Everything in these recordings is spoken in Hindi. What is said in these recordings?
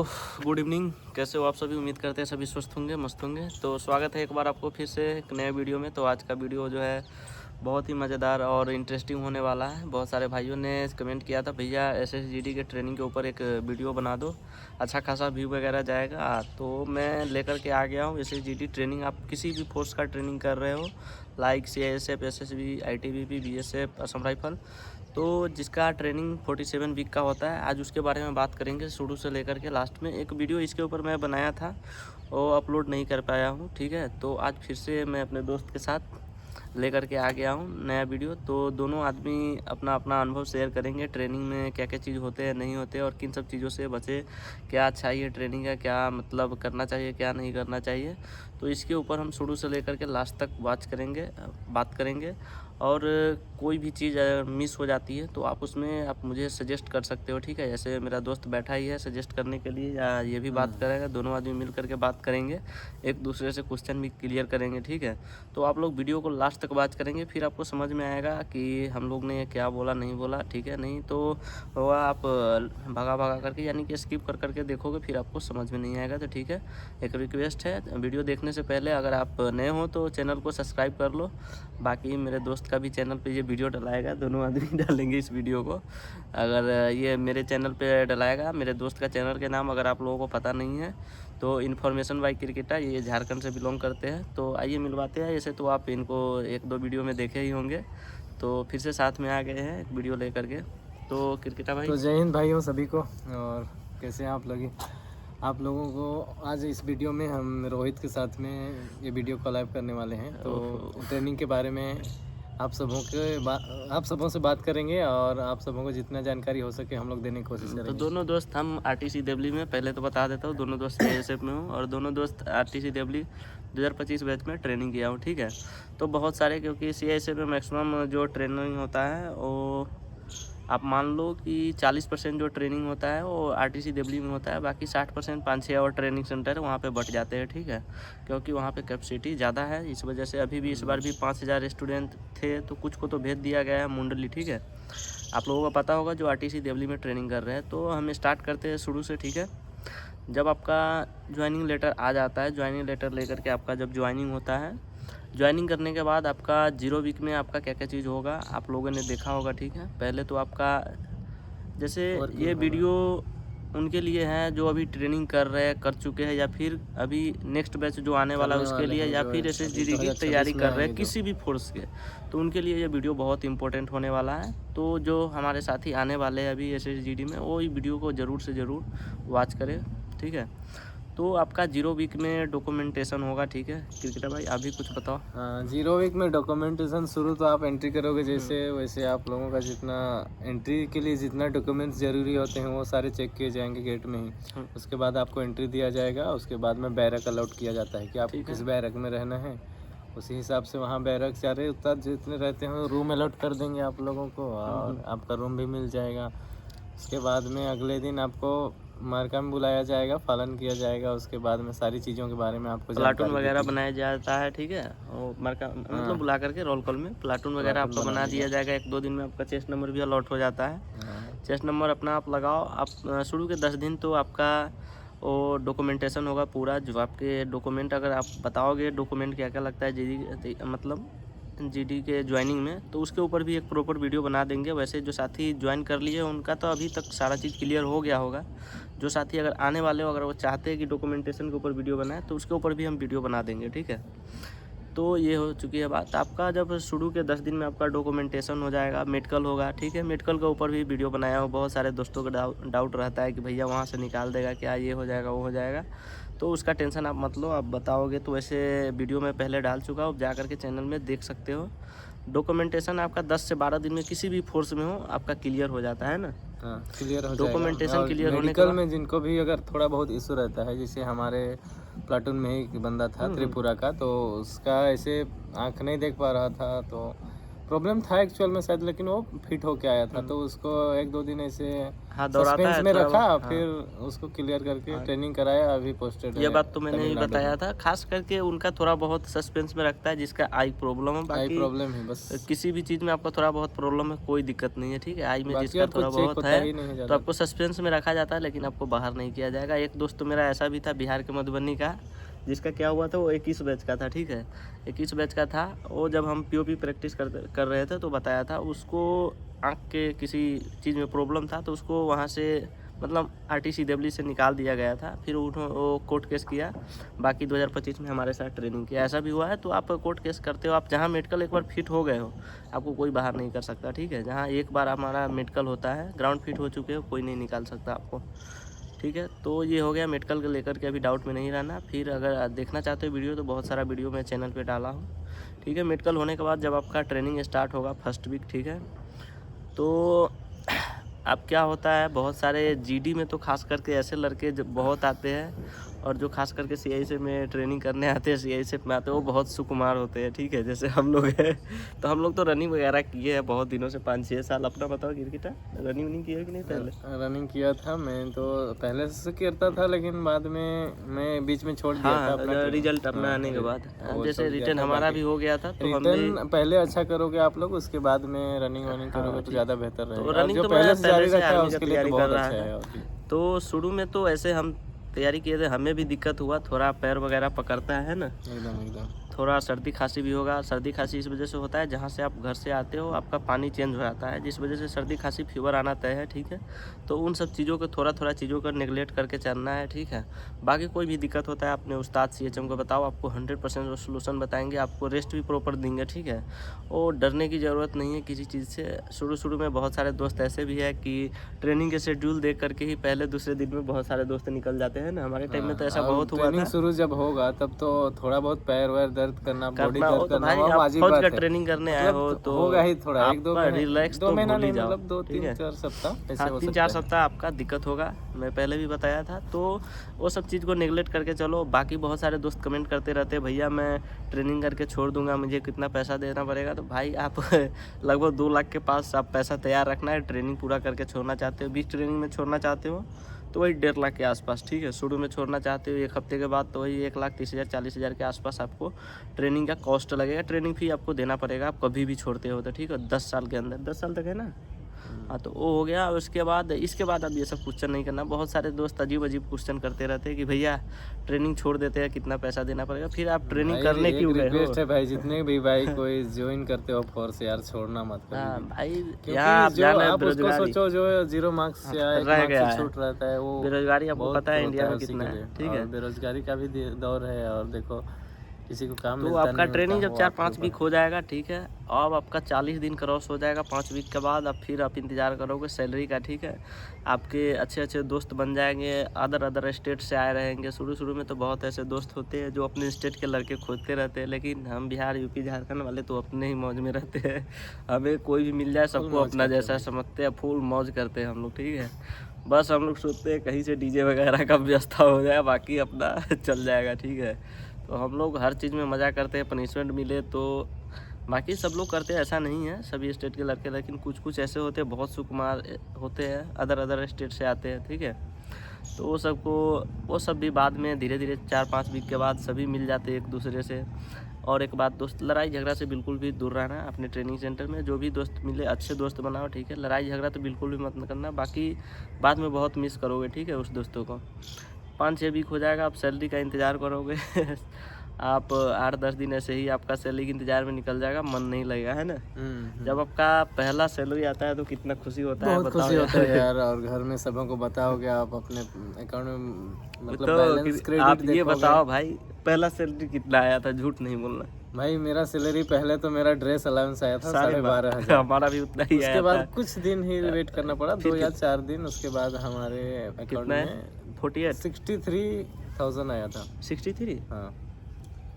गुड इवनिंग, कैसे हो आप सभी। उम्मीद करते हैं सभी स्वस्थ होंगे, मस्त होंगे। तो स्वागत है एक बार आपको फिर से एक नए वीडियो में। तो आज का वीडियो जो है बहुत ही मज़ेदार और इंटरेस्टिंग होने वाला है। बहुत सारे भाइयों ने कमेंट किया था, भैया एसएसजीडी के ट्रेनिंग के ऊपर एक वीडियो बना दो, अच्छा खासा व्यू वगैरह जाएगा। तो मैं लेकर के आ गया हूँ एसएसजीडी ट्रेनिंग। आप किसी भी फोर्स का ट्रेनिंग कर रहे हो, like CISF, SSB, ITBP, BSF, Assam rifle, तो जिसका ट्रेनिंग 47 वीक का होता है, आज उसके बारे में बात करेंगे शुरू से लेकर के लास्ट में। एक वीडियो इसके ऊपर मैं बनाया था, वो अपलोड नहीं कर पाया हूँ, ठीक है। तो आज फिर से मैं अपने दोस्त के साथ लेकर के आ गया हूँ नया वीडियो। तो दोनों आदमी अपना अपना अनुभव शेयर करेंगे, ट्रेनिंग में क्या क्या चीज़ होते हैं, नहीं होते, और किन सब चीज़ों से बचे, क्या अच्छा ये ट्रेनिंग है, क्या मतलब करना चाहिए, क्या नहीं करना चाहिए। तो इसके ऊपर हम शुरू से लेकर के लास्ट तक बात करेंगे। और कोई भी चीज़ मिस हो जाती है तो आप उसमें आप मुझे सजेस्ट कर सकते हो, ठीक है। जैसे मेरा दोस्त बैठा ही है सजेस्ट करने के लिए, या ये भी बात करेगा, दोनों आदमी मिल करके बात करेंगे, एक दूसरे से क्वेश्चन भी क्लियर करेंगे, ठीक है। तो आप लोग वीडियो को लास्ट तक बात करेंगे, फिर आपको समझ में आएगा कि हम लोग ने क्या बोला, नहीं बोला, ठीक है। नहीं तो वह आप भगा भगा करके, यानी कि स्किप कर करके देखोगे, फिर आपको समझ में नहीं आएगा। तो ठीक है, एक रिक्वेस्ट है, वीडियो देखने से पहले अगर आप नए हो तो चैनल को सब्सक्राइब कर लो। बाकी मेरे दोस्त का भी चैनल पे ये वीडियो डलाएगा, दोनों आदमी डालेंगे इस वीडियो को। अगर ये मेरे चैनल पे डलाएगा, मेरे दोस्त का चैनल के नाम अगर आप लोगों को पता नहीं है तो इन्फॉर्मेशन बाय क्रिकेटर, ये झारखंड से बिलोंग करते हैं। तो आइए मिलवाते हैं। ऐसे तो आप इनको एक दो वीडियो में देखे ही होंगे, तो फिर से साथ में आ गए हैं एक वीडियो लेकर के। तो क्रिकेटर भाई, तो जय हिंद भाइयों सभी को। और कैसे हैं आप लोग? आप लोगों को आज इस वीडियो में हम रोहित के साथ में ये वीडियो कोलैब करने वाले हैं। तो ट्रेनिंग के बारे में आप सबों से बात करेंगे, और आप सबों को जितना जानकारी हो सके हम लोग देने की कोशिश तो करेंगे। दोनों दोस्त हम आरटीसी देवली में, पहले तो बता देता हूँ, दोनों दोस्त एएसएफ में हूँ, और दोनों दोस्त आरटीसी देवली 2025 बैच में ट्रेनिंग किया हूँ, ठीक है। तो बहुत सारे, क्योंकि सीआईएसएफ में मैक्सिमम जो ट्रेनिंग होता है वो आप मान लो कि 40% जो ट्रेनिंग होता है वो आरटीसी देवली में होता है, बाकी 60% 5-6 और ट्रेनिंग सेंटर वहाँ पे बट जाते हैं, ठीक है। क्योंकि वहाँ पे कैपेसिटी ज़्यादा है, इस वजह से अभी भी इस बार भी 5000 स्टूडेंट थे, तो कुछ को तो भेज दिया गया है मुंडली, ठीक है। आप लोगों को पता होगा जो आरटीसी देवली में ट्रेनिंग कर रहे हैं। तो हम स्टार्ट करते हैं शुरू से, ठीक है। जब आपका ज्वाइनिंग लेटर आ जाता है, ज्वाइनिंग लेटर लेकर के आपका जब ज्वाइनिंग होता है, ज्वाइनिंग करने के बाद आपका 0 वीक में आपका क्या क्या चीज़ होगा आप लोगों ने देखा होगा, ठीक है। पहले तो आपका, जैसे ये वीडियो उनके लिए है जो अभी ट्रेनिंग कर रहे हैं, कर चुके हैं, या फिर अभी नेक्स्ट बैच जो आने वाला है उसके लिए, या फिर एसएसजीडी की तैयारी कर रहे हैं किसी भी फोर्स के, तो उनके लिए ये वीडियो बहुत इंपॉर्टेंट होने वाला है। तो जो हमारे साथी आने वाले हैं अभी एसएसजीडी में, वो इस वीडियो को ज़रूर से ज़रूर वॉच करें, ठीक है। तो आपका 0 वीक में डॉक्यूमेंटेशन होगा, ठीक है। क्रिकेटर भाई आप भी कुछ बताओ। हाँ, 0 वीक में डॉक्यूमेंटेशन शुरू तो आप एंट्री करोगे जैसे, वैसे आप लोगों का जितना एंट्री के लिए जितना डॉक्यूमेंट्स ज़रूरी होते हैं वो सारे चेक किए जाएंगे गेट में ही। उसके बाद आपको एंट्री दिया जाएगा। उसके बाद में बैरक अलॉट किया जाता है कि आपको किस बैरक में रहना है। उसी हिसाब से वहाँ बैरक सारे उतना जितने रहते हैं रूम अलॉट कर देंगे आप लोगों को, और आपका रूम भी मिल जाएगा। उसके बाद में अगले दिन आपको मार्का में बुलाया जाएगा, पालन किया जाएगा। उसके बाद में सारी चीज़ों के बारे में आपको प्लाटून वगैरह बनाया जाता है, ठीक है। और मार्का मतलब बुला करके रोल कॉल में प्लाटून वगैरह आपका बना दिया जाएगा। 1-2 दिन में आपका चेस्ट नंबर भी अलॉट हो जाता है। चेस्ट नंबर अपना आप लगाओ। आप शुरू के 10 दिन तो आपका वो डॉक्यूमेंटेशन होगा पूरा, जो आपके डॉक्यूमेंट अगर आप बताओगे डॉक्यूमेंट क्या क्या लगता है जीडी, मतलब जीडी के ज्वाइनिंग में, तो उसके ऊपर भी एक प्रॉपर वीडियो बना देंगे। वैसे जो साथी ज्वाइन कर लिए उनका तो अभी तक सारा चीज़ क्लियर हो गया होगा। जो साथी अगर आने वाले हो, अगर वो चाहते हैं कि डॉक्यूमेंटेशन के ऊपर वीडियो बनाए, तो उसके ऊपर भी हम वीडियो बना देंगे, ठीक है। तो ये हो चुकी है बात। आपका जब शुरू के 10 दिन में आपका डॉक्यूमेंटेशन हो जाएगा, मेडिकल होगा, ठीक है। मेडिकल के ऊपर भी वीडियो बनाया हो, बहुत सारे दोस्तों का डाउट रहता है कि भैया वहाँ से निकाल देगा क्या, ये हो जाएगा, वो हो जाएगा। तो उसका टेंशन आप मत लो, आप बताओगे तो वैसे वीडियो में पहले डाल चुका हूँ, जा करके चैनल में देख सकते हो। डॉक्यूमेंटेशन आपका 10 से 12 दिन में किसी भी फोर्स में हो आपका क्लियर हो जाता है ना। हाँ, क्लियर हो डॉक्यूमेंटेशन क्लियर होने के मेडिकल बाद में जिनको भी अगर थोड़ा बहुत इशू रहता है, जैसे हमारे प्लाटून में ही एक बंदा था त्रिपुरा का, तो उसका ऐसे आँख नहीं देख पा रहा था, तो प्रॉब्लम था एक्चुअल में शायद, लेकिन वो फिट होके आया था, तो उसको 1-2 दिन ऐसे हाँ दौड़ाता सस्पेंस है में थोड़ा रखा, बहुत, फिर उसको क्लियर करके ट्रेनिंग कराया, अभी पोस्टेड ये है बात तो मैंने ही तमिलनाडु बताया में। था। खास करके उनका थोड़ा बहुत सस्पेंस में रखता है जिसका आई प्रॉब्लम है, आई बाकी प्रॉब्लम है बस, किसी भी चीज़ में आपका थोड़ा बहुत प्रॉब्लम है कोई दिक्कत नहीं है, ठीक है। आई में बाकी जिसका और थोड़ा कुछ चेक बहुत होता है ही नहीं है तो ज़्यादा। आपको सस्पेंस में रखा जाता है, लेकिन आपको बाहर नहीं किया जाएगा। एक दोस्त तो मेरा ऐसा भी था बिहार के मधुबनी का, जिसका क्या हुआ था, वो 21 बैच का था, ठीक है, 21 बैच का था। वो जब हम पीओपी प्रैक्टिस कर रहे थे तो बताया था उसको आँख के किसी चीज़ में प्रॉब्लम था, तो उसको वहाँ से मतलब RTCW से निकाल दिया गया था। फिर वो कोर्ट केस किया, बाकी 2025 में हमारे साथ ट्रेनिंग किया। ऐसा भी हुआ है तो आप कोर्ट केस करते हो, आप जहाँ मेडिकल एक बार फिट हो गए हो आपको कोई बाहर नहीं कर सकता, ठीक है। जहाँ एक बार हमारा मेडिकल होता है, ग्राउंड फिट हो चुके हो, कोई नहीं निकाल सकता आपको, ठीक है। तो ये हो गया मेडिकल को लेकर के, अभी डाउट में नहीं रहना। फिर अगर देखना चाहते हो वीडियो तो बहुत सारा वीडियो मैं चैनल पे डाला हूँ, ठीक है। मेडिकल होने के बाद जब आपका ट्रेनिंग स्टार्ट होगा फर्स्ट वीक, ठीक है, तो अब क्या होता है, बहुत सारे जीडी में तो खास करके ऐसे लड़के जो बहुत आते हैं, और जो खास करके CISF में ट्रेनिंग करने आते हैं, CISF में आते हैं, वो बहुत सुकुमार होते हैं, ठीक है। जैसे हम लोग हैं तो हम लोग तो रनिंग वगैरह किए हैं बहुत दिनों से, 5-6 साल। अपना बताओ गिरगिटा, रनिंग वनिंग किया कि नहीं पहले? रनिंग किया था मैं तो पहले से करता था, लेकिन बाद में मैं बीच में छोड़ दिया था अपना रिजल्ट अपना आने के बाद, वो जैसे छोड़ दिया रिटर्न था। हमारा बाकी भी हो गया था तो हमने रिटर्न पहले अच्छा करोगे आप लोग, उसके बाद में रनिंग वनिंग करोगे तो ज़्यादा बेहतर रहेगा। और रनिंग जो तो पहले मैं से जारी पहले से रखा है आर्मी का उसके लिए तो तैयारी कर बहुत रहा अच्छा है है। अभी। तो शुरू में तो ऐसे हम तैयारी किए थे, हमें भी दिक्कत हुआ, थोड़ा पैर वगैरह पकड़ता है ना, एकदम एकदम थोड़ा सर्दी खांसी भी होगा। सर्दी खांसी इस वजह से होता है, जहाँ से आप घर से आते हो आपका पानी चेंज हो जाता है, जिस वजह से सर्दी खांसी फीवर आना तय है, ठीक है। तो उन सब चीज़ों को थोड़ा चीज़ों का नेगलेक्ट करके चलना है, ठीक है। बाकी कोई भी दिक्कत होता है अपने उस्ताद CHM को बताओ, आपको 100% सोल्यूशन बताएंगे, आपको रेस्ट भी प्रॉपर देंगे, ठीक है। और डरने की ज़रूरत नहीं है किसी चीज़ से। शुरू में बहुत सारे दोस्त ऐसे भी है कि ट्रेनिंग के शेड्यूल देख करके ही पहले दूसरे दिन में बहुत सारे दोस्त निकल जाते हैं ना, हमारे टाइम में तो ऐसा बहुत हुआ ट्रेनिंग था। शुरू जब होगा तब तो थोड़ा बहुत पैर वैर दर्द करना, बॉडी हो दर्द तो करना भाई वो आप वाजिब फौज बात का है। ट्रेनिंग करने आए हो मतलब तो होगा ही थोड़ा, 1-2 आपका महीने, रिलैक्स 2 तो महीना भूल ही नहीं, जाओ, मतलब ठीक है। 2-3-4 सप्ताह ऐसे हाँ हो 3-4 सकता है। सप्ताह आपका दिक्कत होगा, मैं पहले भी बताया था। तो वो सब चीज़ को नेगलेक्ट करके चलो। बाकी बहुत सारे दोस्त कमेंट करते रहते हैं, भैया मैं ट्रेनिंग करके छोड़ दूंगा, मुझे कितना पैसा देना पड़ेगा। तो भाई आप लगभग 2 लाख के पास आप पैसा तैयार रखना है, ट्रेनिंग पूरा करके छोड़ना चाहते हो, 20 ट्रेनिंग में छोड़ना चाहते हो तो वही 1.5 लाख के आसपास, ठीक है। शुरू में छोड़ना चाहते हो 1 हफ्ते के बाद तो वही 1,30,000 40,000 के आसपास आपको ट्रेनिंग का कॉस्ट लगेगा। ट्रेनिंग फी आपको देना पड़ेगा, आप कभी भी छोड़ते हो तो, ठीक है। 10 साल के अंदर, 10 साल तक है ना, हाँ। तो वो हो गया। उसके बाद इसके बाद अब ये सब क्वेश्चन नहीं करना। बहुत सारे दोस्त अजीब क्वेश्चन करते रहते हैं कि भैया ट्रेनिंग छोड़ देते हैं, कितना पैसा देना पड़ेगा। फिर आप ट्रेनिंग करने क्यों गए हो? रिक्वेस्ट है भाई, जितने भी भाई कोई ज्वाइन करते हो फोर्स, यार छोड़ना मत कभी हाँ भी। भाई, यहाँ क्योंकि आप जो जाना है आप उसको बेरोजगारी, सोचो जो 0 मार्क्स से या 1 रह मार्क्स गया से है छूट रहता है, वो बेरोजगारी, आपको बहुत पता है होता इंडिया में उसी कितना के है, लिए। ठीक और है। बेरोजगारी का भी दौर है, और देखो किसी को काम तो मिलता आपका नहीं मिलता, ट्रेनिंग जब वो आपके 4-5 ऊपर वीक है। हो जाएगा, ठीक है, अब आपका 40 दिन क्रॉस हो जाएगा 5 वीक के बाद, अब फिर आप इंतज़ार करोगे सैलरी का, ठीक है। आपके अच्छे दोस्त बन जाएंगे, अदर स्टेट से आए रहेंगे। शुरू में तो बहुत ऐसे दोस्त होते हैं जो अपने स्टेट के लड़के खोजते रहते हैं, लेकिन हम बिहार यूपी झारखंड वाले तो अपने ही मौज में रहते हैं। हमें कोई भी मिल जाए सबको मौज अपना करते हैं जैसा भाई। समझते हैं, फुल मौज करते हैं हम लोग, ठीक है। बस हम लोग सोचते हैं कहीं से DJ वगैरह का व्यवस्था हो जाए, बाकी अपना चल जाएगा, ठीक है। तो हम लोग हर चीज़ में मज़ा करते हैं, पनिशमेंट मिले तो। बाकी सब लोग करते हैं ऐसा नहीं है, सभी स्टेट के लड़के, लेकिन कुछ ऐसे होते हैं बहुत सुकुमार होते हैं, अदर स्टेट से आते हैं, ठीक है। तो वो सब भी बाद में धीरे 4-5 वीक के बाद सभी मिल जाते हैं एक दूसरे से। और एक बात दोस्त, लड़ाई झगड़ा से बिल्कुल भी दूर रहना। अपने ट्रेनिंग सेंटर में जो भी दोस्त मिले अच्छे दोस्त बनाओ, ठीक है। लड़ाई झगड़ा तो बिल्कुल भी मत करना, बाकी बाद में बहुत मिस करोगे, ठीक है, उस दोस्तों को। 5-6 वीक हो जाएगा, आप सैलरी का इंतज़ार करोगे आप 8-10 दिन ऐसे ही आपका सैलरी के इंतज़ार में निकल जाएगा, मन नहीं लगेगा, है ना। जब आपका पहला सैलरी आता है तो कितना खुशी होता है, बहुत बताओ खुशी होता है यार। यार। और घर में सबों को बताओगे, आप अपने अकाउंट में मतलब तो बैलेंस क्रेडिट आप ये देखोगे। बताओ भाई, पहला सैलरी कितना आया था, झूठ नहीं बोलना। भाई मेरा सैलरी पहले तो मेरा ड्रेस अलाउंस आया था 12,500। हमारा भी उतना ही उसके आया बाद था। कुछ दिन ही वेट करना पड़ा, 2 या 4 दिन। उसके बाद हमारे अकाउंट कितना है? में 48 63,000 आया था। 63? हाँ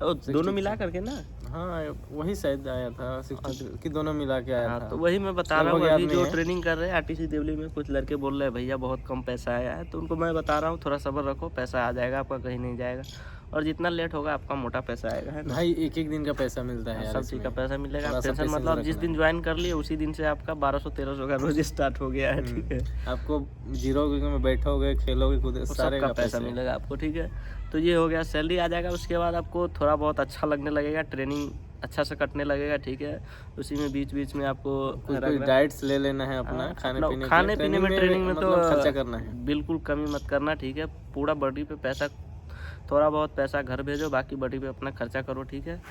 दोनों मिला करके ना। हाँ, वही शायद आया था 63 कि दोनों मिला के आया हाँ, था। तो वही मैं बता रहा हूँ। लगभग याद अभी नहीं जो है। ट्रेनिंग कर रहे हैं RTC दिल्ली में, कुछ लड़के बोल रहे हैं भैया बहुत कम पैसा आया है, तो उनको मैं बता रहा हूँ थोड़ा सब्र रखो, पैसा आ जाएगा आपका, कहीं नहीं जाएगा। और जितना लेट होगा आपका मोटा पैसा आएगा, है ना। भाई एक एक दिन का पैसा मिलता है यार सब चीज़ का इसमें। पैसा मिलेगा, थोड़ा सा टेंशन patience मतलब जिस रखना दिन है। ज्वाइन कर लिए उसी दिन से आपका 1200-1300 का रोज स्टार्ट हो गया है, ठीक है। आपको जीरो में बैठोगे, खेलोगे, कूदे, वो सारे सबका का पैसा पैसे। मिलेगा आपको, ठीक है। तो ये हो गया, सैलरी आ जाएगा, उसके बाद आपको थोड़ा बहुत अच्छा लगने लगेगा, ट्रेनिंग अच्छा से कटने लगेगा, ठीक है। उसी में बीच बीच में आपको कुछ डाइट्स ले लेना है अपना, खाने पीने में ट्रेनिंग में तो मतलब खर्चा करना है। बिल्कुल कमी मत करना, ठीक है। पूरा बॉडी पे पैसा, थोड़ा बहुत पैसा घर भेजो, बाकी बॉडी पे अपना खर्चा करो, ठीक है।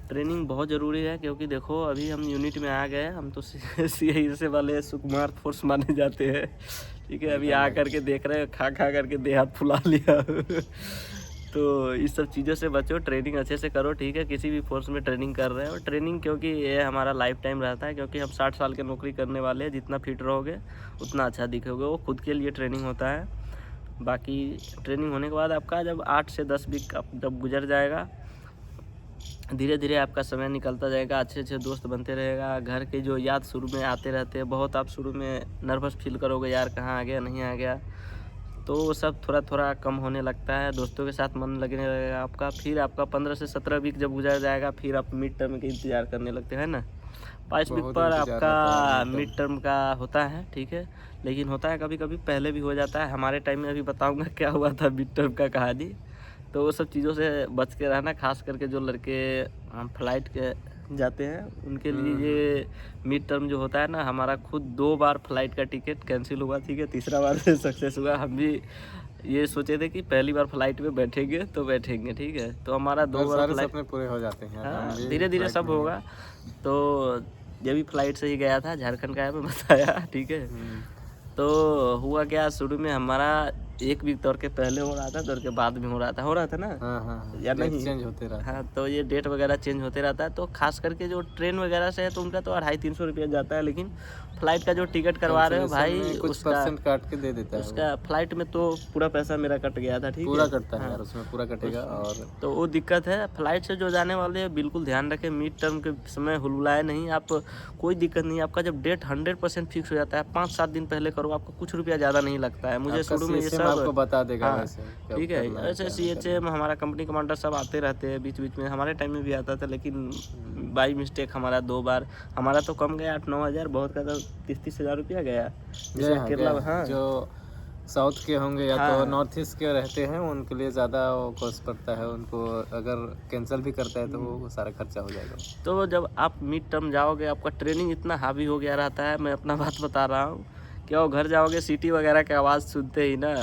ट्रेनिंग बहुत ज़रूरी है, क्योंकि देखो अभी हम यूनिट में आ गए, हम तो CI से वाले सुकुमार फोर्स माने जाते हैं, ठीक है। अभी आ करके देख रहे हैं, खा करके देह हाथ फुला लिया तो इस सब चीज़ों से बचो, ट्रेनिंग अच्छे से करो, ठीक है। किसी भी फोर्स में ट्रेनिंग कर रहे हो, ट्रेनिंग क्योंकि ये हमारा लाइफ टाइम रहता है, क्योंकि हम 60 साल के नौकरी करने वाले हैं। जितना फिट रहोगे उतना अच्छा दिखोगे, वो खुद के लिए ट्रेनिंग होता है। बाकी ट्रेनिंग होने के बाद आपका जब 8 से 10 वीक जब गुजर जाएगा, धीरे धीरे आपका समय निकलता जाएगा, अच्छे अच्छे दोस्त बनते रहेगा। घर के जो याद शुरू में आते रहते हैं बहुत, आप शुरू में नर्वस फील करोगे, यार कहाँ आ गया, नहीं आ गया, तो वो सब थोड़ा थोड़ा कम होने लगता है। दोस्तों के साथ मन लगने लगेगा आपका। फिर आपका 15 से 17 वीक जब गुजर जाएगा, फिर आप मिड टर्म के इंतज़ार करने लगते हैं ना। 5 वीक बहुत पर इंतजार आपका रहता है मिड टर्म का होता है, ठीक है। लेकिन होता है कभी कभी पहले भी हो जाता है। हमारे टाइम में अभी बताऊंगा क्या हुआ था मिड टर्म का कहानी। तो वो सब चीज़ों से बच के रहना, खास करके जो लड़के फ्लाइट के जाते हैं उनके लिए ये मिड टर्म जो होता है ना, हमारा खुद 2 बार फ्लाइट का टिकट कैंसिल हुआ, ठीक है। तीसरा बार सक्सेस हुआ। हम भी ये सोचे थे कि पहली बार फ्लाइट में बैठेंगे तो बैठेंगे, ठीक है। तो हमारा 2 बार सारे फ्लाइट, सपने पूरे हो जाते हैं। हाँ, हम भी धीरे धीरे फ्लाइट सब में होगा। तो ये भी फ्लाइट से ही गया था, झारखंड का है, मैं बताया, ठीक है। तो हुआ क्या, शुरू में हमारा 1 वीक दौड़ के पहले हो रहा था, दौड़ के बाद में हो रहा था ना, हाँ, या डेट नहीं। चेंज होते रहते हैं। हाँ, तो ये डेट वगैरह चेंज होते रहता है। तो खास करके जो ट्रेन वगैरह से है तो उनका तो 250-300 रुपया जाता है, लेकिन फ्लाइट का जो टिकट करवा रहे हो भाई, कैंसिलेशन में कुछ उसका परसेंट काट के दे देता है वो। उसका फ्लाइट में तो पूरा पैसा मेरा कट गया था, ठीक है। पूरा कटता है हाँ, यार, उसमें पूरा कटेगा। और तो वो दिक्कत है। फ्लाइट से जो जाने वाले हैं बिल्कुल ध्यान रखें, मिड टर्म के समय हुलुलाए नहीं आप। कोई दिक्कत नहीं, आपका जब डेट 100% फिक्स हो जाता है, 5-7 दिन पहले करो, आपको कुछ रुपया ज़्यादा नहीं लगता है। मुझे आपका शुरू में ये CSM सब आपको बता देगा हाँ, वैसे कब ठीक है। करना है, ऐसे क्या नहीं CHM हमारा कंपनी कमांडर सब आते रहते हैं बीच बीच में, हमारे टाइम में भी आता था, लेकिन बाई मिस्टेक हमारा 2 बार, हमारा तो कम गया 8-9 हज़ार, बहुत का तो 30-30 हज़ार रुपया गया। जैसे गया केरला, गया। हाँ, जो साउथ के होंगे या हाँ, तो हाँ। नॉर्थ ईस्ट के रहते हैं, उनके लिए ज़्यादा वो कॉस्ट पड़ता है। उनको अगर कैंसिल भी करता है तो वो सारा खर्चा हो जाएगा। तो जब आप मिड टर्म जाओगे, आपका ट्रेनिंग इतना हावी हो गया रहता है, मैं अपना बात बता रहा हूँ। क्या वो घर जाओगे, सीटी वगैरह की आवाज़ सुनते ही ना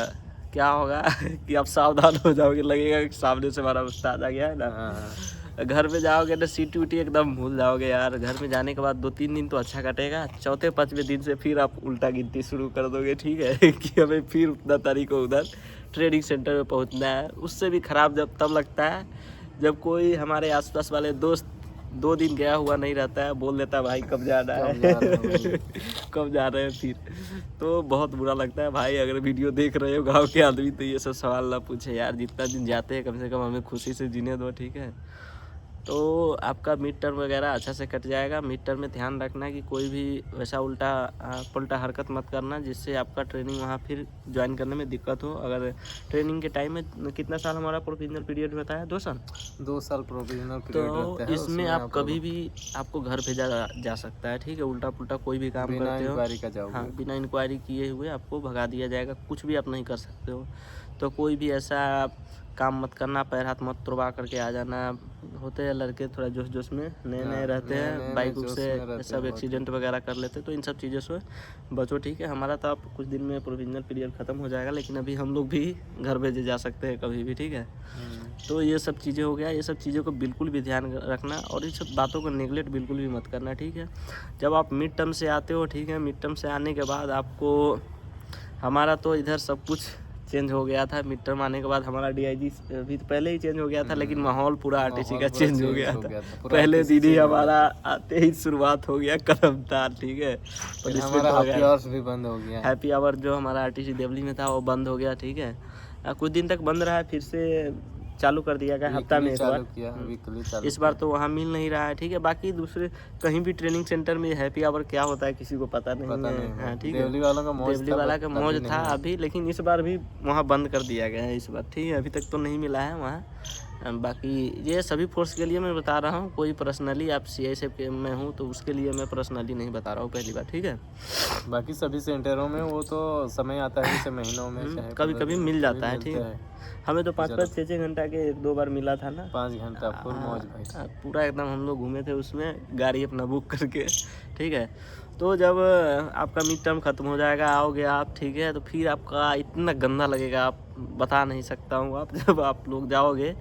क्या होगा कि आप सावधान हो जाओगे, लगेगा कि सामने से हमारा उस्ताद आ गया है ना। हाँ, घर में जाओगे ना, सीटी उटी एकदम भूल जाओगे यार। घर में जाने के बाद 2-3 दिन तो अच्छा कटेगा, 4थे-5वें दिन से फिर आप उल्टा गिनती शुरू कर दोगे, ठीक है कि हमें फिर उतना तारीख को उधर ट्रेनिंग सेंटर में पहुंचना है। उससे भी ख़राब जब तब लगता है जब कोई हमारे आसपास वाले दोस्त 2 दिन गया हुआ नहीं रहता है, बोल देता है भाई कब जाना है कब जा रहे हैं फिर, तो बहुत बुरा लगता है भाई। अगर वीडियो देख रहे हो गांव के आदमी तो ये सब सवाल ना पूछे यार, जितना दिन जाते हैं कम से कम हमें खुशी से जीने दो, ठीक है। तो आपका मिड टर्म वगैरह अच्छा से कट जाएगा। मिड टर्म में ध्यान रखना कि कोई भी वैसा उल्टा पुल्टा हरकत मत करना जिससे आपका ट्रेनिंग वहाँ फिर ज्वाइन करने में दिक्कत हो। अगर ट्रेनिंग के टाइम में कितना साल हमारा प्रोविजनल पीरियड होता है, 2 साल। 2 साल प्रोविजनल पीरियड तो रहता है। इसमें आप कभी भी आपको घर भेजा जा सकता है, ठीक है। उल्टा पुल्टा कोई भी काम बिना करते हो, इंक्वायरी का जाओगे। हाँ, बिना इंक्वायरी किए हुए आपको भगा दिया जाएगा, कुछ भी आप नहीं कर सकते हो। तो कोई भी ऐसा काम मत करना, पैर हाथ मत तुड़वा करके आ जाना। होते हैं लड़के थोड़ा जोश जोश में नए नए रहते हैं, बाइक उक से सब एक्सीडेंट वगैरह कर लेते हैं, तो इन सब चीज़ों से बचो, ठीक है। हमारा तो अब कुछ दिन में प्रोविजनल पीरियड ख़त्म हो जाएगा, लेकिन अभी हम लोग भी घर भेजे जा सकते हैं कभी भी, ठीक है। तो ये सब चीज़ें हो गया, ये सब चीज़ों को बिल्कुल भी ध्यान रखना और इन सब बातों को नेगलेक्ट बिल्कुल भी मत करना, ठीक है। जब आप मिड टर्म से आते हो, ठीक है, मिड टर्म से आने के बाद आपको, हमारा तो इधर सब कुछ चेंज हो गया था। मिड टर्म आने के बाद हमारा DIG भी तो पहले ही चेंज हो गया था, लेकिन माहौल पूरा RTC का चेंज हो गया था। पहले दिन ही हमारा आते ही शुरुआत हो गया कदमतार, ठीक है। और हमारा हैप्पी आवर्स भी बंद हो गया। हैप्पी आवर जो हमारा RTC देवली में था वो बंद हो गया, ठीक है। कुछ दिन तक बंद रहा है, फिर से चालू कर दिया गया हफ्ता में एक बार। वीकली चालू इस बार तो वहाँ मिल नहीं रहा है, ठीक है। बाकी दूसरे कहीं भी ट्रेनिंग सेंटर में हैप्पी आवर क्या होता है किसी को पता नहीं है, हाँ ठीक है। देवली वालों का मौज देवली वाला का मौज था अभी, लेकिन इस बार भी वहाँ बंद कर दिया गया है इस बार, ठीक है। अभी तक तो नहीं मिला है वहाँ। बाकी ये सभी फोर्स के लिए मैं बता रहा हूँ, कोई पर्सनली आप CISF में हूँ तो उसके लिए मैं पर्सनली नहीं बता रहा हूँ पहली बार, ठीक है। बाकी सभी सेंटरों में वो तो समय आता है जैसे महीनों में, चाहे कभी कभी मिल जाता है, ठीक है। हमें तो 5-5 6-6 घंटा के 1-2 बार मिला था ना, 5 घंटा फुल मौज भाई, पूरा एकदम हम लोग घूमे थे उसमें, गाड़ी अपना बुक करके, ठीक है। तो जब आपका मिड टर्म ख़त्म हो जाएगा, आओगे आप, ठीक है, तो फिर आपका इतना गंदा लगेगा, आप बता नहीं सकता हूँ। आप जब आप लोग जाओगे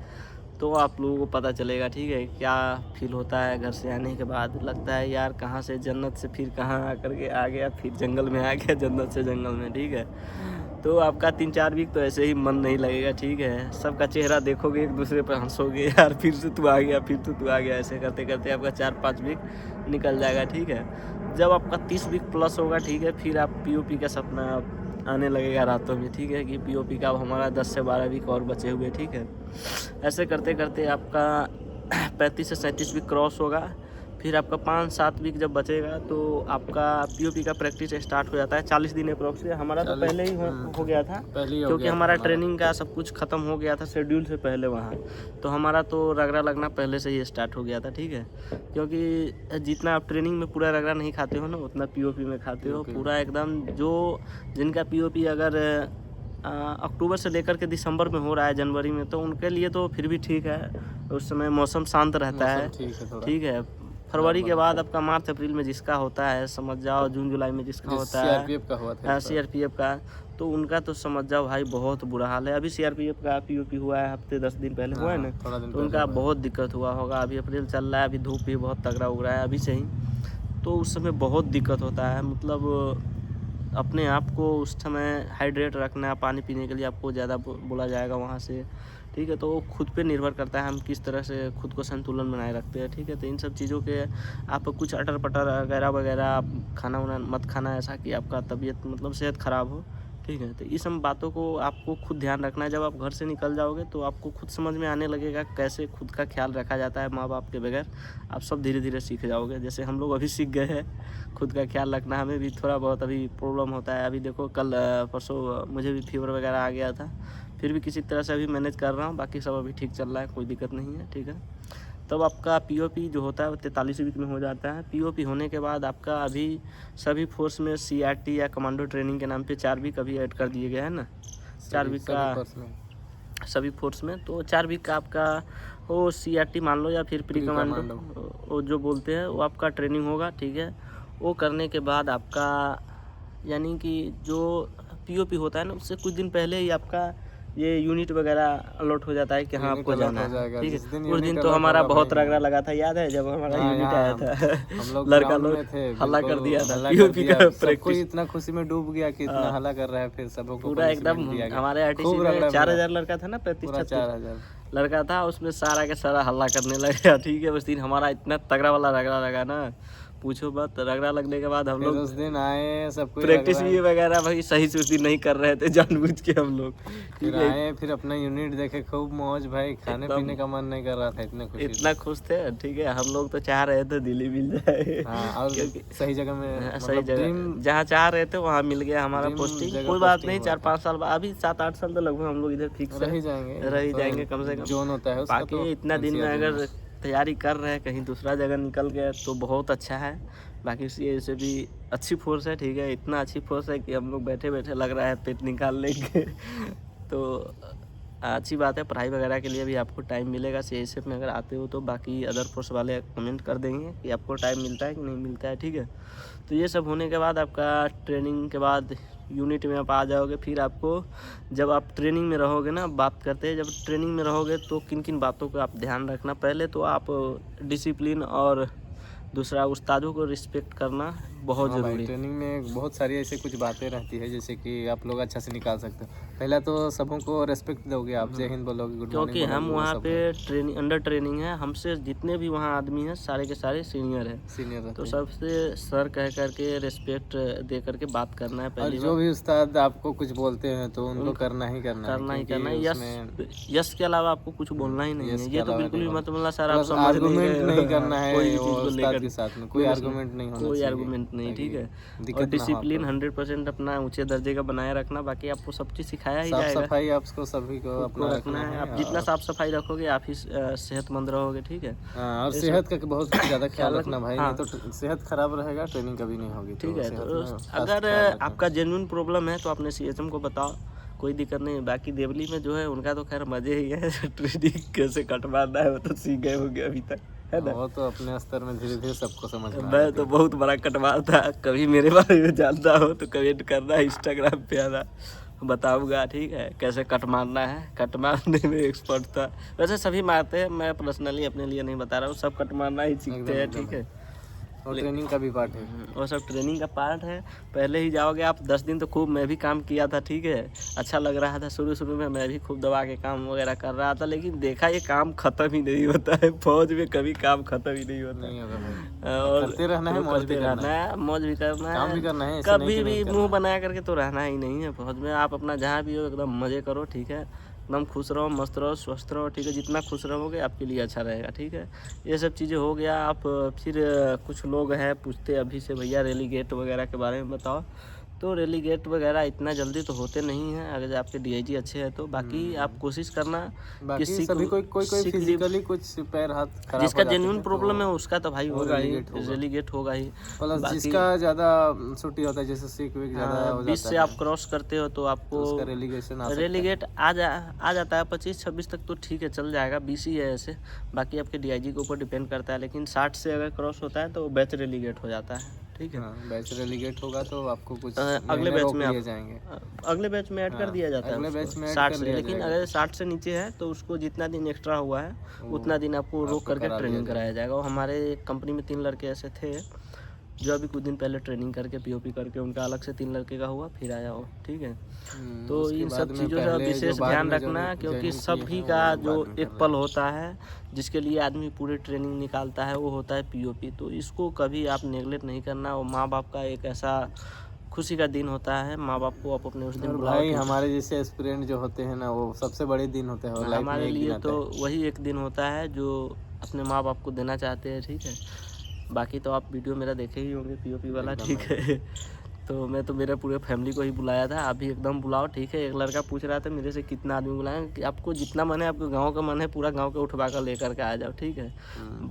तो आप लोगों को पता चलेगा, ठीक है, क्या फील होता है घर से आने के बाद। लगता है यार कहाँ से जन्नत से फिर कहाँ आकर के आ गया, फिर जंगल में आ गया, जन्नत से जंगल में, ठीक है। तो आपका 3-4 वीक तो ऐसे ही मन नहीं लगेगा, ठीक है। सबका चेहरा देखोगे, एक दूसरे पर हंसोगे, यार फिर से तू आ गया, फिर तू आ गया, ऐसे करते करते आपका 4-5 वीक निकल जाएगा, ठीक है। जब आपका 30 वीक प्लस होगा, ठीक है, फिर आप POP का सपना आने लगेगा रातों में, ठीक है, कि POP का अब हमारा 10 से 12 वीक और बचे हुए, ठीक है। ऐसे करते करते आपका 35 से 37 वीक क्रॉस होगा। फिर आपका 5-7 वीक जब बचेगा तो आपका POP का प्रैक्टिस स्टार्ट हो जाता है। 40 दिन अप्रोक्स। हमारा तो पहले ही हो गया था, क्योंकि हमारा ट्रेनिंग का सब कुछ ख़त्म हो गया था शेड्यूल से पहले वहाँ। तो हमारा तो रगड़ा लगना पहले से ही स्टार्ट हो गया था, ठीक है। क्योंकि जितना आप ट्रेनिंग में पूरा रगड़ा नहीं खाते हो ना, उतना POP में खाते हो पूरा एकदम। जो जिनका POP अगर अक्टूबर से लेकर के दिसंबर में हो रहा है, जनवरी में, तो उनके लिए तो फिर भी ठीक है, उस समय मौसम शांत रहता है, ठीक है। फरवरी के बाद आपका मार्च अप्रैल में जिसका होता है, समझ जाओ, जून जुलाई में जिसका होता है CRPF का हुआ था, CRPF का, तो उनका तो समझ जाओ भाई बहुत बुरा हाल है। अभी CRPF का POP हुआ है, हफ्ते 10 दिन पहले हुआ है ना, तो उनका बहुत दिक्कत हुआ होगा। अभी अप्रैल चल रहा है, अभी धूप भी बहुत तगड़ा उग रहा है अभी से ही, तो उस समय बहुत दिक्कत होता है। मतलब अपने आप को उस समय हाइड्रेट रखना, पानी पीने के लिए आपको ज़्यादा बोला जाएगा वहाँ से, ठीक है। तो खुद पे निर्भर करता है हम किस तरह से खुद को संतुलन बनाए रखते हैं, ठीक है। तो इन सब चीज़ों के आप कुछ अटर पटर वगैरह आप खाना वाना मत खाना ऐसा कि आपका तबीयत मतलब सेहत ख़राब हो, ठीक है। तो इस सब बातों को आपको खुद ध्यान रखना है। जब आप घर से निकल जाओगे तो आपको खुद समझ में आने लगेगा कैसे खुद का ख्याल रखा जाता है माँ बाप के बगैर। आप सब धीरे धीरे सीख जाओगे, जैसे हम लोग अभी सीख गए हैं खुद का ख्याल रखना। हमें भी थोड़ा बहुत अभी प्रॉब्लम होता है। अभी देखो कल परसों मुझे भी फीवर वगैरह आ गया था, फिर भी किसी तरह से अभी मैनेज कर रहा हूँ। बाकी सब अभी ठीक चल रहा है, कोई दिक्कत नहीं है, ठीक है। तब आपका POP जो होता है वो 43 वीक में हो जाता है। POP होने के बाद आपका अभी सभी फोर्स में CRT या कमांडो ट्रेनिंग के नाम पे 4 वीक अभी ऐड कर दिए गए हैं ना, 4 वीक का सभी फोर्स में। तो 4 वीक का आपका वो CRT मान लो या फिर प्री कमांडो वो जो बोलते हैं, वो आपका ट्रेनिंग होगा, ठीक है। वो करने के बाद आपका यानी कि जो POP होता है ना, उससे कुछ दिन पहले ही आपका ये यूनिट वगैरह अलॉट हो जाता है कि हाँ आपको जाना है, ठीक है। उस दिन तो हमारा बहुत रगड़ा लगा था, याद है जब हमारा यूनिट आया था, हम लोग लड़का लोग हल्ला कर दिया था। POP का प्रैक्टिस इतना खुशी में डूब गया कि इतना हल्ला कर रहा है, फिर सबको पूरा एकदम। हमारे RTC में 4000 लड़का था ना, 35-36 लड़का था, उसमें सारा के सारा हल्ला करने लगा, ठीक है। उस दिन हमारा इतना तगड़ा वाला रगड़ा लगा ना, पूछो मत। रगड़ा लगने के बाद हम लोग उस दिन आए, सब कुछ प्रैक्टिस भी वगैरह भाई सही से उस दिन नहीं कर रहे थे, जानबूझ के हम लोग, फिर आए, फिर अपना यूनिट देखे, खूब मौज भाई। खाने पीने का मन नहीं कर रहा था, इतना खुश थे, ठीक है। हम लोग तो चाह रहे थे दिल्ली मिल जाए, और सही जगह में, सही जगह जहाँ चाह रहे थे वहाँ मिल गया हमारा पोस्टिंग। कोई बात नहीं, 4-5 साल बाद, अभी 7-8 साल तो लगभग हम लोग इधर फिक्स रह जाएंगे कम से कम, जोन होता है। बाकी इतना दिन में अगर तैयारी कर रहे हैं, कहीं दूसरा जगह निकल गए तो बहुत अच्छा है। बाकी से भी अच्छी फोर्स है, ठीक है। इतना अच्छी फोर्स है कि हम लोग बैठे बैठे लग रहा है पेट निकाल लेंगे तो अच्छी बात है। पढ़ाई वगैरह के लिए भी आपको टाइम मिलेगा CISF में अगर आते हो तो। बाकी अदर फोर्स वाले कमेंट कर देंगे कि आपको टाइम मिलता है कि नहीं मिलता है, ठीक है। तो ये सब होने के बाद आपका ट्रेनिंग के बाद यूनिट में आप आ जाओगे। फिर आपको जब आप ट्रेनिंग में रहोगे ना, बात करते हैं, जब ट्रेनिंग में रहोगे तो किन किन बातों को आप ध्यान रखना। पहले तो आप डिसिप्लिन और दूसरा उस्तादों को रिस्पेक्ट करना, बहुत हाँ भाई, ज़रूरी। ट्रेनिंग में बहुत सारी ऐसे कुछ बातें रहती है जैसे कि आप लोग अच्छा से निकाल सकते हो। पहला तो सबों को रेस्पेक्ट दोगे आप, जय हिंद बोलोगे, गुड मॉर्निंग क्योंकि हम बोलोगे, वो वहाँ सब पे ट्रेनिंग अंडर ट्रेनिंग है, हमसे जितने भी वहाँ आदमी हैं सारे के सारे सीनियर हैं, सीनियर तो रहते हैं। सबसे सर कह करके रिस्पेक्ट दे करके बात करना है और पहली जो बार। भी उस्ताद आपको कुछ बोलते हैं तो उनको उनका करना ही करना है, करना ही क्योंकि करना है। यस, उसमें यस के अलावा आपको कुछ बोलना ही नहीं यस है। के ये तो अलावा बिल्कुल नहीं भी बोलना। मत बोलना सर आप प्लस समझ नहीं आर्गूमेंट रहे नहीं हो। करना हाँ, है कोई भी वो चीज़ को उस्ताद लेकर के साथ में, कोई नेगोशिएट, आर्गूमेंट नहीं होना कोई चाहिए आर्गूमेंट नहीं, ठीक है। ताकि और दिक्कत ना हो डिसिप्लिन आपको। 100% अपना ऊँचे दर्जे का बनाए रखना, बाकी आपको सब चीज़ सिखाया ही साफ जाएगा। सफाई आपको सभी को खुद को अपना रखना रखना है, है। आप जितना और साफ सफाई रखोगे आप ही सेहतमंद रहोगे, ठीक है। हाँ, और ये सेहत सब का बहुत ज़्यादा ख्याल ख्याल रखना रखना, भाई, नहीं हाँ, तो सेहत खराब रहेगा, ट्रेनिंग कभी नहीं होगी। ठीक तो है। सेहत तो में खास अगर ख्याल रखना। आपका जेन्युइन प्रॉब्लम है तो अपने सीएचएम को बताओ, कोई दिक्कत नहीं है। बाकी देवली में जो है उनका तो खैर मजे ही है। ट्रेनिंग कैसे कट मारना है वो तो सीख गए होंगे अभी तक, है ना। वो तो अपने स्तर में धीरे धीरे सबको समझ में आ मैं जाती तो है। बहुत बड़ा कटवार था, कभी मेरे बारे में जानता हो तो कमेंट करना इंस्टाग्राम पे आना, बताऊंगा, ठीक है, कैसे कट मारना है। कट मारने में एक्सपर्ट था, वैसे सभी मारते हैं, मैं पर्सनली अपने लिए नहीं बता रहा हूँ, सब कट मारना ही सीखते एकदम हैं, एकदम ठीक है। और ट्रेनिंग का भी पार्ट है। वो सब ट्रेनिंग का पार्ट है। पहले ही जाओगे आप 10 दिन तो खूब मैं भी काम किया था, ठीक है, अच्छा लग रहा था। शुरू शुरू में मैं भी खूब दबा के काम वगैरह कर रहा था, लेकिन देखा ये काम ख़त्म ही नहीं होता है। फौज में कभी काम ख़त्म ही नहीं होता नहीं होगा भाई, है। और करते रहना है, तो मौज भी करते करना रहना है, है, मौज भी करना काम है। भी करना है, ऐसे नहीं कभी कि भी नहीं करना मुंह है। बना करके तो रहना ही नहीं है फौज में। आप अपना जहाँ भी हो एकदम मज़े करो, ठीक है, एकदम खुश रहो, मस्त रहो, स्वस्थ रहो, ठीक है। जितना खुश रहोगे आपके लिए अच्छा रहेगा, ठीक है। ये सब चीज़ें हो गया। आप फिर कुछ लोग हैं पूछते अभी से, भैया रेलीगेट वगैरह के बारे में बताओ। तो रेलीगेट वगैरह इतना जल्दी तो होते नहीं हैं अगर आपके डीआईजी अच्छे हैं तो। बाकी आप कोशिश करना बाकी किसी सभी को कोई सिक लीव, फिजिकली कुछ पैर हाथ खराब हो जिसका जाते जेन्युइन हैं प्रॉब्लम है तो उसका तो भाई वो होगा ही, रेलीगेट होगा। रेलीगेट होगा ही। प्लस बाकी जिसका ज़्यादा छुट्टी होता है, जैसे सिक वीक ज़्यादा हो 20 जाता से है आप क्रॉस करते हो तो तो आपको उसका रेलीगेशन आ सकता है। रेलीगेट आ जाता है। 25-26 तक तो ठीक है, चल जाएगा, 20 ही है ऐसे। बाकी आपके डीआईजी के ऊपर डिपेंड करता है, लेकिन 60 से अगर क्रॉस होता है तो बैच रेलीगेट हो जाता है, ठीक है। हाँ, बैच रेलीगेट होगा तो आपको कुछ अगले महीने बैच रोक में लिए आप जाएंगे। अगले बैच में ऐड कर हाँ, दिया जाता है अगले उसको बैच में ऐड 60 कर से। लिया लेकिन जाएगा। अगर 60 से नीचे है तो उसको जितना दिन एक्स्ट्रा हुआ है वो उतना दिन आपको रोक आपको करके करा दिया ट्रेनिंग जाएगा। कराया जाएगा। और हमारे कंपनी में 3 लड़के ऐसे थे जो अभी कुछ दिन पहले ट्रेनिंग करके पीओपी करके उनका अलग से 3 लड़के का हुआ, फिर आया हो, ठीक है। तो उसके इन बाद सब में चीज़ों का पहले जो विशेष बाद ध्यान में जो रखना, क्योंकि ज्वाइनिंग किए सभी हैं का वो लोग जो बाद में एक कर पल रहे होता है जिसके लिए आदमी पूरे ट्रेनिंग निकालता है, वो होता है पीओपी। तो इसको कभी आप नेगलेक्ट नहीं करना। और माँ बाप का एक ऐसा खुशी का दिन होता है, माँ बाप को आप अपने उस हैं। दिन और बुलाओ, भाई ठीक है। हमारे जैसे एस्पिरेंट जो होते हैं ना, वो सबसे बड़े दिन होते हैं और लाइफ में हमारे एक दिन लिए आता तो है। वही एक दिन होता है जो अपने माँ बाप को देना चाहते हैं, ठीक है। बाकी तो आप वीडियो मेरा देखे ही होंगे पीओपी वाला, एकदम ठीक है। तो मैं तो मेरे पूरे फैमिली को ही बुलाया था, आप भी एकदम बुलाओ, ठीक है। एक लड़का पूछ रहा था मेरे से कितना आदमी बुलाएं, कि आपको जितना मन है, आपको गांव का मन है पूरा गांव के उठवा कर लेकर के आ जाओ, ठीक है।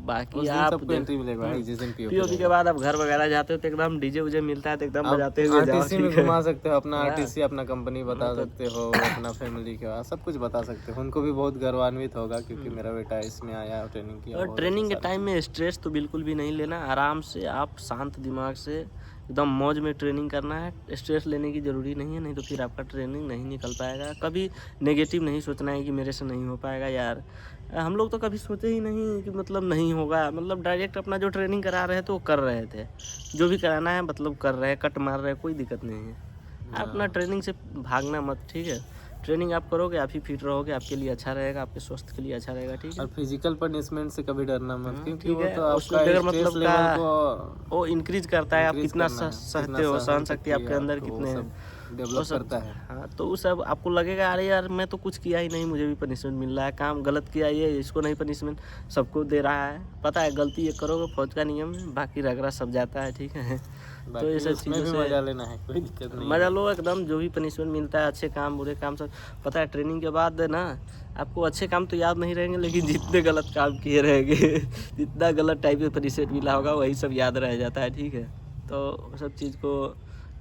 बाकी उस दिन आप सबको एंट्री मिलेगा भाई, जिस दिन पीओपी के बाद आप घर वगैरह जाते हो तो एकदम डीजे उजे मिलता है तो एकदम आप बजाते हुए जाओ, आरटीसी में ठीक है। घुमा सकते हो, अपना हाँ। आरटीसी, अपना कंपनी बता सकते हो, अपना फैमिली का सब कुछ बता सकते हो। उनको भी बहुत गर्वान्वित होगा क्योंकि मेरा बेटा इसमें आया, ट्रेनिंग किया। और बहुत ट्रेनिंग के अच्छा टाइम में स्ट्रेस तो बिल्कुल भी नहीं लेना, आराम से आप शांत दिमाग से एकदम मौज में ट्रेनिंग करना है। स्ट्रेस लेने की ज़रूरी नहीं है, नहीं तो फिर आपका ट्रेनिंग नहीं निकल पाएगा। कभी नेगेटिव नहीं सोचना है कि मेरे से नहीं हो पाएगा यार। हम लोग तो कभी सोचे ही नहीं कि मतलब नहीं होगा, मतलब डायरेक्ट अपना जो ट्रेनिंग करा रहे थे वो कर रहे थे, जो भी कराना है मतलब कर रहे हैं, कट मार रहे हैं, कोई दिक्कत नहीं है। आप अपना ट्रेनिंग से भागना मत, ठीक है। ट्रेनिंग आप करोगे आप ही फिट रहोगे, आपके लिए अच्छा रहेगा, आपके स्वास्थ्य के लिए अच्छा रहेगा, ठीक है। और फिजिकल पनिशमेंट से कभी डरना मत, क्योंकि ठीक वो है, तो उसको आपका बगैर स्ट्रेस मतलब लेवल का को वो इंक्रीज करता है, आप increase कितना करना है, सहते कितना हो, सहन सहन शक्ति आपके अंदर आपको, वो कितने सब वो डेवलप सब करता है। हाँ, तो वो सब आपको लगेगा अरे यार मैं तो कुछ किया ही नहीं, मुझे भी पनिशमेंट मिल रहा है, काम गलत किया ये इसको नहीं पनिशमेंट सबको दे रहा है। पता है गलती ये करोगे फौज का नियम है, बाकी रगड़ा सब जाता है, ठीक है। तो ये बाकी सब उसमें चीज़ों भी से मजा लेना है, कोई दिक्कत नहीं मजा है। लो एकदम, जो भी पनिशमेंट मिलता है, अच्छे काम बुरे काम सब। पता है ट्रेनिंग के बाद ना आपको अच्छे काम तो याद नहीं रहेंगे, लेकिन जितने गलत काम किए रहेंगे जितना गलत टाइप का पनिशमेंट मिला होगा वही सब याद रह जाता है, ठीक है। तो सब चीज़ को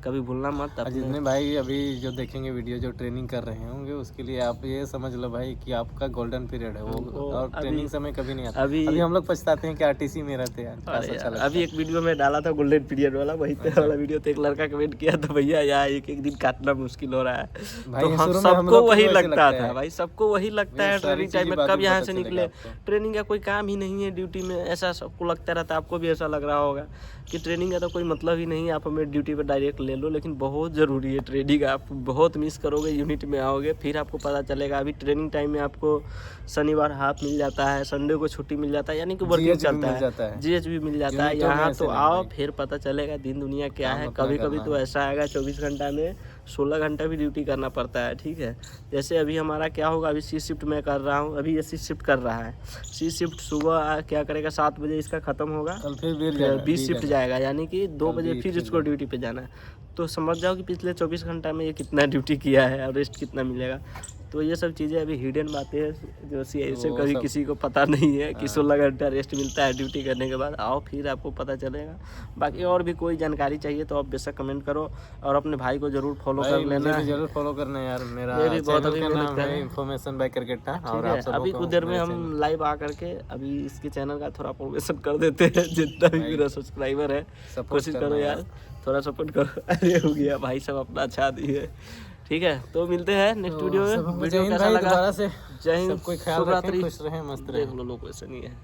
कभी भूलना मत और अपने। जितने भाई अभी जो देखेंगे वीडियो जो ट्रेनिंग कर रहे होंगे उसके लिए आप ये समझ लो भाई कि आपका गोल्डन पीरियड है वो, और ट्रेनिंग समय कभी नहीं आता। अभी हम लोग पछताते हैं कि आरटीसी में रहते हैं। अरे यार, अभी एक वीडियो में डाला था गोल्डन पीरियड वाला, वही तेरा वाला वीडियो, तो एक लड़का कमेंट किया था भैया यहाँ एक दिन काटना मुश्किल हो रहा है। भाई तो हम शुरू में हम सबको लोग को वही वैसे लगता लगता था है। भाई, सबको वही लगता है ये सारी ट्रेनिंग टाइम में चीजें बाद कब में यहाँ पता से चलेगा निकले। आपको। ट्रेनिंग का कोई काम ही नहीं है ड्यूटी में, ऐसा सबको लगता रहता है। आपको भी ऐसा लग रहा होगा कि ट्रेनिंग का तो कोई मतलब ही नहीं है, आप हमें ड्यूटी पर डायरेक्ट ले लो, लेकिन बहुत ज़रूरी है ट्रेनिंग। आप बहुत मिस करोगे, यूनिट में आओगे फिर आपको पता चलेगा। अभी ट्रेनिंग टाइम में आपको शनिवार हाफ मिल जाता है, संडे को छुट्टी मिल जाता है, यानी कि वर्किंग GH भी चलता मिल है, जाता है। GH भी मिल जाता है। यूनिटों में यहाँ ऐसे तो नहीं आओ भाई। फिर पता चलेगा दिन दुनिया क्या काम है। अपना कभी कभी करना तो है। ऐसा आएगा 24 घंटा में 16 घंटा भी ड्यूटी करना पड़ता है, ठीक है। जैसे अभी हमारा क्या होगा, अभी सी शिफ्ट में कर रहा हूँ, अभी ये सी शिफ्ट कर रहा है। सी शिफ्ट सुबह क्या करेगा 7 बजे इसका ख़त्म होगा, कल फिर फिर 20 शिफ्ट जाएगा, यानी कि 2 कल बजे भी फिर फिर इसको ड्यूटी पे जाना है। तो समझ जाओ कि पिछले 24 घंटा में ये कितना ड्यूटी किया है और रेस्ट कितना मिलेगा। तो ये सब चीज़ें अभी हिडन बातें हैं जो से वो कभी सब- किसी को पता नहीं है कि हाँ। 16 घंटा रेस्ट मिलता है ड्यूटी करने के बाद। आओ फिर आपको पता चलेगा। बाकी और भी कोई जानकारी चाहिए तो आप बेशक कमेंट करो, और अपने भाई को ज़रूर फॉलो कर भाई लेना मुझे भी है। जरूर फॉलो करना है यार। मेरा मैं भी बहुत चैनल अभी का मेहनत नाम कर रहा है हूं। इन्फॉर्मेशन बाय क्रिकेटा। और ठीक आप है, सबों अभी को कुछ देर में मेरे हम चैनल- लाइव आ करके अभी इसके चैनल का थोड़ा प्रमोशन कर देते हैं। जितना भी भाई, मेरा सब्सक्राइबर है सपोर्ट कोशिश करना करो यार। यार, थोड़ा सपोर्ट करो। अरे हो गया भाई, सब अपना अच्छा दिए। ठीक है, तो मिलते हैं नेक्स्ट तो वीडियो में। सबको जय वीडियो हिंद कैसा भाई लगा? दोबारा से। जय हिंद, सबको ख्याल शुभ रखें, रात्रि। खुश रहें, मस्त रहें। देख लो, लोग ऐसे नहीं है।